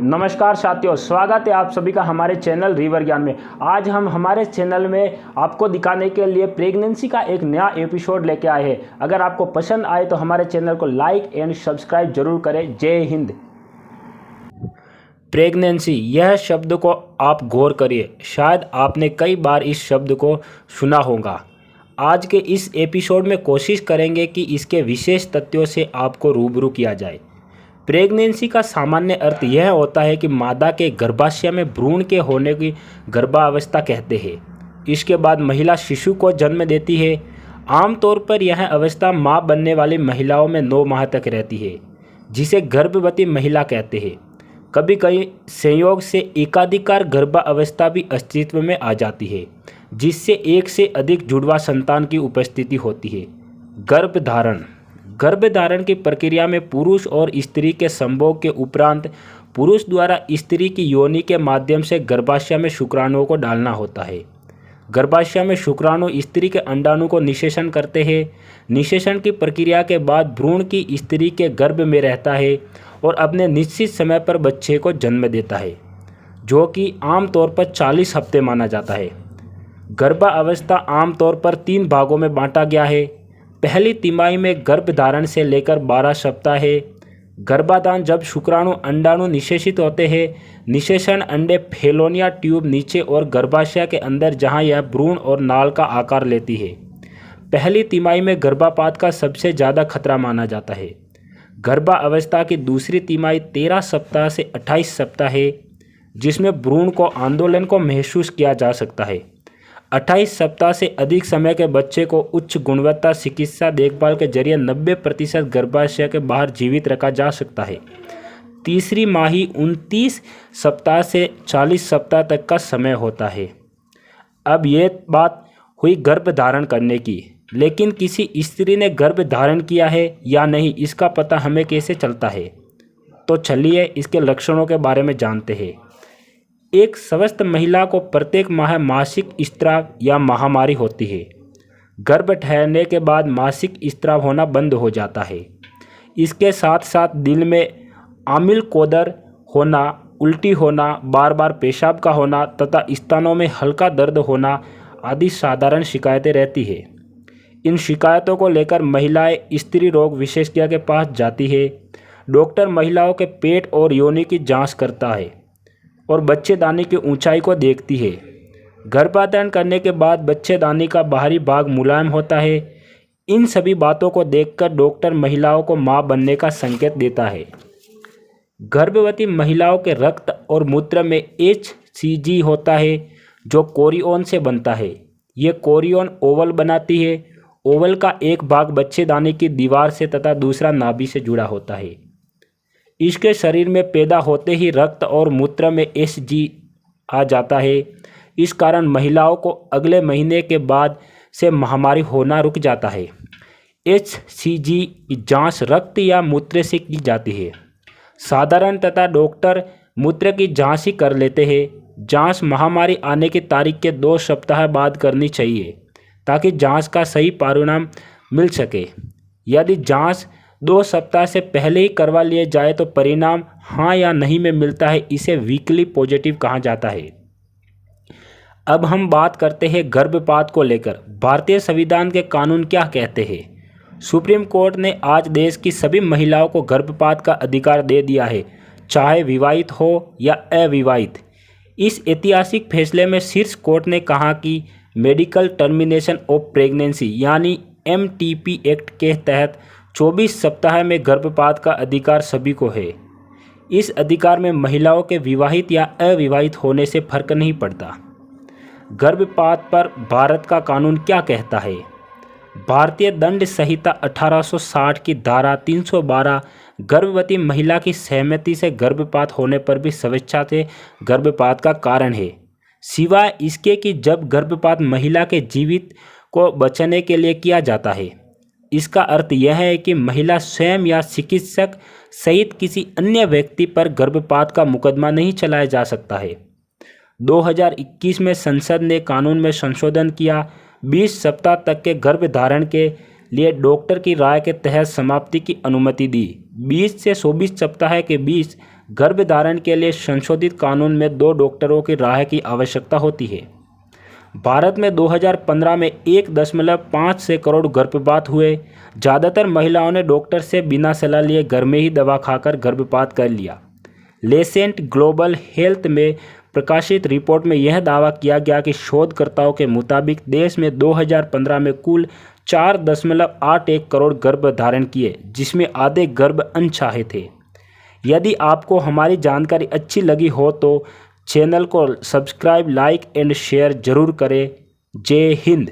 नमस्कार साथियों, स्वागत है आप सभी का हमारे चैनल रिवर ज्ञान में। आज हम हमारे चैनल में आपको दिखाने के लिए प्रेगनेंसी का एक नया एपिसोड लेके आए हैं। अगर आपको पसंद आए तो हमारे चैनल को लाइक एंड सब्सक्राइब जरूर करें। जय हिंद। प्रेगनेंसी, यह शब्द को आप गौर करिए। शायद आपने कई बार इस शब्द को सुना होगा। आज के इस एपिसोड में कोशिश करेंगे कि इसके विशेष तथ्यों से आपको रूबरू किया जाए। प्रेगनेंसी का सामान्य अर्थ यह होता है कि मादा के गर्भाशय में भ्रूण के होने की गर्भावस्था कहते हैं। इसके बाद महिला शिशु को जन्म देती है। आमतौर पर यह अवस्था मां बनने वाली महिलाओं में 9 माह तक रहती है, जिसे गर्भवती महिला कहते हैं। कभी कभी संयोग से एकाधिकार गर्भावस्था भी अस्तित्व में आ जाती है, जिससे एक से अधिक जुड़वा संतान की उपस्थिति होती है। गर्भधारण की प्रक्रिया में पुरुष और स्त्री के संभोग के उपरांत पुरुष द्वारा स्त्री की योनि के माध्यम से गर्भाशय में शुक्राणुओं को डालना होता है। गर्भाशय में शुक्राणु स्त्री के अंडाणु को निषेचन करते हैं। निषेचन की प्रक्रिया के बाद भ्रूण की स्त्री के गर्भ में रहता है और अपने निश्चित समय पर बच्चे को जन्म देता है, जो कि आमतौर पर 40 हफ्ते माना जाता है। गर्भावस्था आमतौर पर 3 भागों में बांटा गया है। पहली तिमाही में गर्भधारण से लेकर 12 सप्ताह है। गर्भाधान, जब शुक्राणु अंडाणु निषेचित होते हैं। निषेचन अंडे फेलोनिया ट्यूब नीचे और गर्भाशय के अंदर, जहां यह भ्रूण और नाल का आकार लेती है। पहली तिमाही में गर्भपात का सबसे ज़्यादा खतरा माना जाता है। गर्भावस्था की दूसरी तिमाही 13 सप्ताह से 28 सप्ताह है, जिसमें भ्रूण को आंदोलन को महसूस किया जा सकता है। 28 सप्ताह से अधिक समय के बच्चे को उच्च गुणवत्ता चिकित्सा देखभाल के जरिए 90% गर्भाशय के बाहर जीवित रखा जा सकता है। तीसरी माही 29 सप्ताह से 40 सप्ताह तक का समय होता है। अब ये बात हुई गर्भधारण करने की, लेकिन किसी स्त्री ने गर्भधारण किया है या नहीं, इसका पता हमें कैसे चलता है? तो चलिए इसके लक्षणों के बारे में जानते हैं। एक स्वस्थ महिला को प्रत्येक माह मासिक स्त्राव या महामारी होती है। गर्भ ठहरने के बाद मासिक स्त्राव होना बंद हो जाता है। इसके साथ साथ दिल में आमिल कोदर होना, उल्टी होना, बार बार पेशाब का होना तथा स्तनों में हल्का दर्द होना आदि साधारण शिकायतें रहती है। इन शिकायतों को लेकर महिलाएं स्त्री रोग विशेषज्ञ के पास जाती है। डॉक्टर महिलाओं के पेट और योनि की जांच करता है और बच्चेदानी की ऊंचाई को देखती है। गर्भाधारण करने के बाद बच्चेदानी का बाहरी भाग मुलायम होता है। इन सभी बातों को देखकर डॉक्टर महिलाओं को मां बनने का संकेत देता है। गर्भवती महिलाओं के रक्त और मूत्र में HCG होता है, जो कोरियोन से बनता है। ये कोरियोन ओवल बनाती है। ओवल का एक भाग बच्चेदानी की दीवार से तथा दूसरा नाभि से जुड़ा होता है। इसके शरीर में पैदा होते ही रक्त और मूत्र में HCG आ जाता है। इस कारण महिलाओं को अगले महीने के बाद से महामारी होना रुक जाता है। HCG की जांच रक्त या मूत्र से की जाती है। साधारण तथा डॉक्टर मूत्र की जांच ही कर लेते हैं। जांच महामारी आने की तारीख के 2 सप्ताह बाद करनी चाहिए, ताकि जांच का सही परिणाम मिल सके। यदि जांच 2 सप्ताह से पहले ही करवा लिए जाए तो परिणाम हाँ या नहीं में मिलता है। इसे वीकली पॉजिटिव कहा जाता है। अब हम बात करते हैं गर्भपात को लेकर। भारतीय संविधान के कानून क्या कहते हैं? सुप्रीम कोर्ट ने आज देश की सभी महिलाओं को गर्भपात का अधिकार दे दिया है, चाहे विवाहित हो या अविवाहित। इस ऐतिहासिक फैसले में शीर्ष कोर्ट ने कहा कि मेडिकल टर्मिनेशन ऑफ प्रेगनेंसी यानी MTP एक्ट के तहत 24 सप्ताह में गर्भपात का अधिकार सभी को है। इस अधिकार में महिलाओं के विवाहित या अविवाहित होने से फर्क नहीं पड़ता। गर्भपात पर भारत का कानून क्या कहता है? भारतीय दंड संहिता 1860 की धारा 312 गर्भवती महिला की सहमति से गर्भपात होने पर भी स्वेच्छा से गर्भपात का कारण है, सिवाय इसके कि जब गर्भपात महिला के जीवित को बचाने के लिए किया जाता है। इसका अर्थ यह है कि महिला स्वयं या चिकित्सक सहित किसी अन्य व्यक्ति पर गर्भपात का मुकदमा नहीं चलाया जा सकता है। 2021 में संसद ने कानून में संशोधन किया। 20 सप्ताह तक के गर्भधारण के लिए डॉक्टर की राय के तहत समाप्ति की अनुमति दी। 20 से 24 सप्ताह के बीच गर्भधारण के लिए संशोधित कानून में 2 डॉक्टरों की राय की आवश्यकता होती है। भारत में 2015 में 1.5 करोड़ गर्भपात हुए। ज़्यादातर महिलाओं ने डॉक्टर से बिना सलाह लिए घर में ही दवा खाकर गर्भपात कर लिया। लेसेंट ग्लोबल हेल्थ में प्रकाशित रिपोर्ट में यह दावा किया गया कि शोधकर्ताओं के मुताबिक देश में 2015 में कुल 4.81 करोड़ गर्भ धारण किए, जिसमें आधे गर्भ अनचाहे थे। यदि आपको हमारी जानकारी अच्छी लगी हो तो चैनल को सब्सक्राइब, लाइक एंड शेयर जरूर करें। जय हिंद।